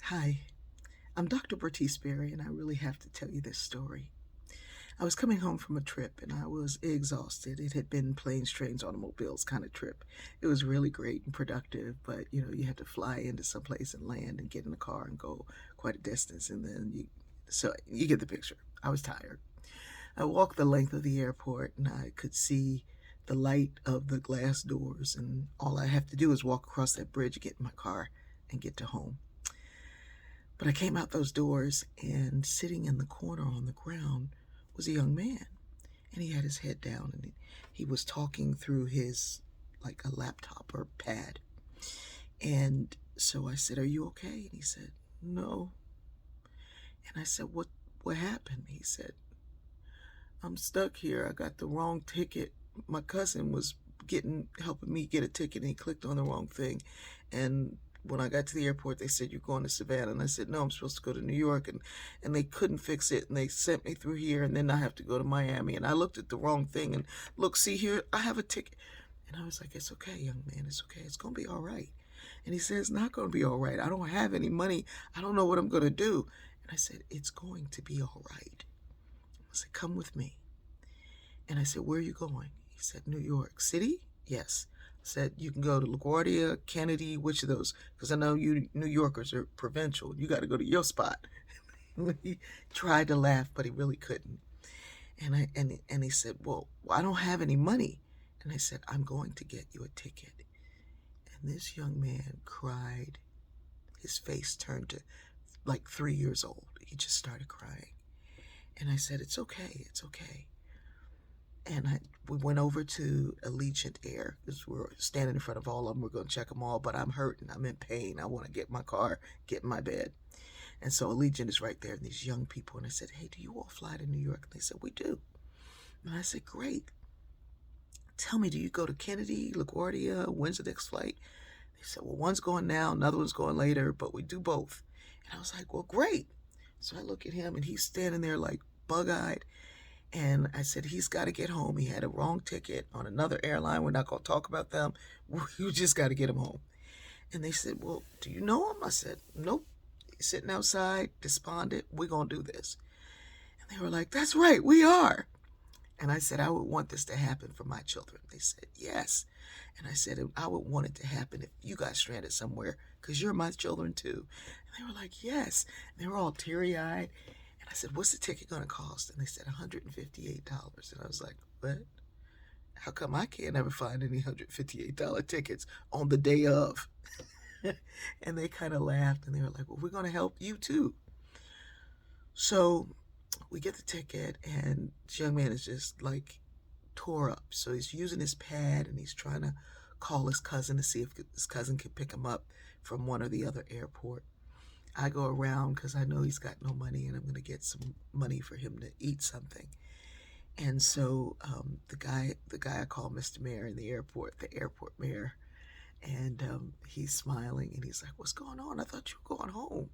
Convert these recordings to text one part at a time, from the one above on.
Hi, I'm Dr. Bertice Berry, and I really have to tell you this story. I was coming home from a trip and I was exhausted. It had been planes, trains, automobiles kind of trip. It was really great and productive, but you had to fly into some place and land and get in a car and go quite a distance, and then so you get the picture. I was tired. I walked the length of the airport and I could see the light of the glass doors, and all I have to do is walk across that bridge, get in my car, and get to home. But I came out those doors, and sitting in the corner on the ground was a young man. And he had his head down, and he was talking through his, like, a laptop or pad. And so I said, "Are you okay?" And he said, "No." And I said, What happened?" He said, "I'm stuck here. I got the wrong ticket. My cousin was helping me get a ticket, and he clicked on the wrong thing. And when I got to the airport, they said, 'You're going to Savannah.' And I said, 'No, I'm supposed to go to New York.' And they couldn't fix it, and they sent me through here, and then I have to go to Miami. And I looked at the wrong thing, and look, see here, I have a ticket." And I was like, "It's okay, young man. It's okay. It's going to be all right." And he said, "It's not going to be all right. I don't have any money. I don't know what I'm going to do." And I said, "It's going to be all right." I said, "Come with me." And I said, "Where are you going?" He said, "New York City." "Yes." I said, "You can go to LaGuardia, Kennedy, which of those? Because I know you New Yorkers are provincial. You got to go to your spot." He tried to laugh, but he really couldn't. And he said, "Well, I don't have any money." And I said, "I'm going to get you a ticket." And this young man cried. His face turned to like 3 years old. He just started crying. And I said, "It's okay. It's okay." And we went over to Allegiant Air because we're standing in front of all of them. We're going to check them all, but I'm hurting. I'm in pain. I want to get in my car, get in my bed. And so Allegiant is right there, and these young people. And I said, "Hey, do you all fly to New York?" And they said, "We do." And I said, "Great. Tell me, do you go to Kennedy, LaGuardia? When's the next flight?" They said, "Well, one's going now, another one's going later, but we do both." And I was like, "Well, great." So I look at him, and he's standing there like bug-eyed. And I said, "He's got to get home. He had a wrong ticket on another airline. We're not going to talk about them. You just got to get him home." And they said, "Well, do you know him?" I said, "Nope. He's sitting outside, despondent. We're going to do this." And they were like, "That's right. We are." And I said, "I would want this to happen for my children." They said, "Yes." And I said, "I would want it to happen if you got stranded somewhere, because you're my children too." And they were like, "Yes." And they were all teary-eyed. And I said, "What's the ticket going to cost?" And they said, $158. And I was like, "What? How come I can't ever find any $158 tickets on the day of?" And they kind of laughed, and they were like, "Well, we're going to help you too." So we get the ticket, and this young man is just like tore up. So he's using his pad, and he's trying to call his cousin to see if his cousin can pick him up from one or the other airport. I go around because I know he's got no money, and I'm going to get some money for him to eat something. And so the guy I call Mr. Mayor in the airport mayor, and he's smiling, and he's like, "What's going on? I thought you were going home."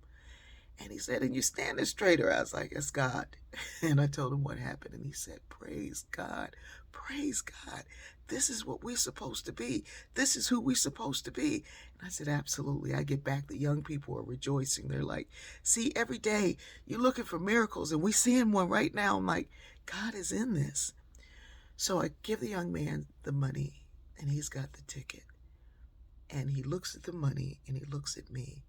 And he said, "And you're standing straighter." I was like, "It's God." And I told him what happened, and he said, "Praise God, praise God. This is what we're supposed to be. This is who we're supposed to be." And I said, "Absolutely." I get back, the young people are rejoicing. They're like, "See, every day you're looking for miracles, and we're seeing one right now." I'm like, God is in this. So I give the young man the money, and he's got the ticket. And he looks at the money, and he looks at me,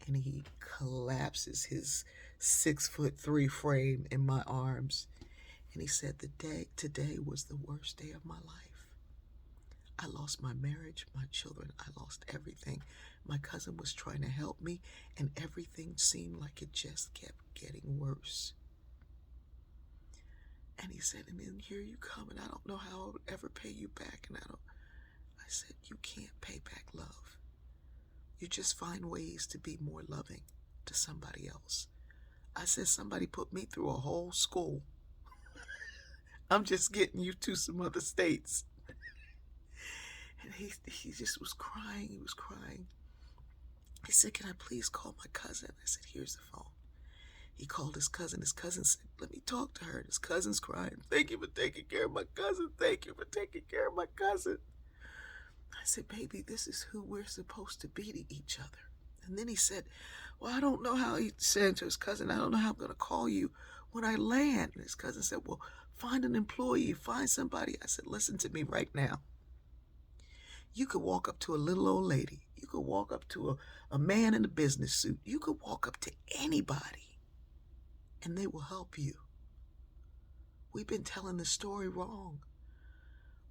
and he collapses his 6'3" frame in my arms. And he said, Today was the worst day of my life. I lost my marriage, my children, I lost everything. My cousin was trying to help me, and everything seemed like it just kept getting worse." And he said, "And then here you come, and I don't know how I would ever pay you back." I said, "You can't pay back love. You just find ways to be more loving to somebody else." I said, "Somebody put me through a whole school. I'm just getting you to some other states." And he just was crying. He was crying. He said, "Can I please call my cousin?" I said, "Here's the phone." He called his cousin. His cousin said, "Let me talk to her." And his cousin's crying, "Thank you for taking care of my cousin. Thank you for taking care of my cousin." I said, "Baby, this is who we're supposed to be to each other." And then he said, Well, I don't know how, he said to his cousin, I don't know how I'm going to call you when I land. And his cousin said, well, find an employee, find somebody. I said, listen to me right now. You could walk up to a little old lady. You could walk up to a man in a business suit. You could walk up to anybody and they will help you. We've been telling the story wrong.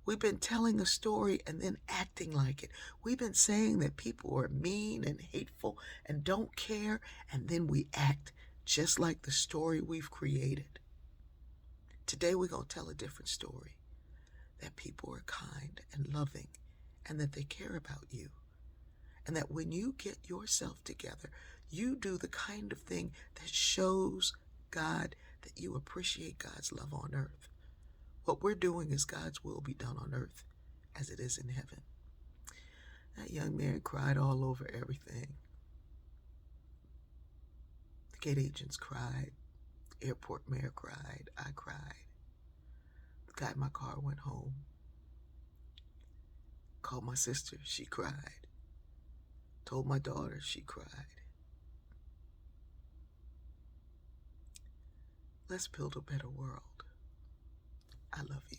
We've been telling a story and then acting like it. We've been saying that people are mean and hateful and don't care, and then we act just like the story we've created. Today we're going to tell a different story, that people are kind and loving and that they care about you. And that when you get yourself together, you do the kind of thing that shows God that you appreciate God's love on earth. What we're doing is God's will be done on earth as it is in heaven. That young man cried all over everything. The gate agents cried. The airport mayor cried. I cried. The guy in my car went home. Called my sister. She cried. Told my daughter. She cried. Let's build a better world. I love you.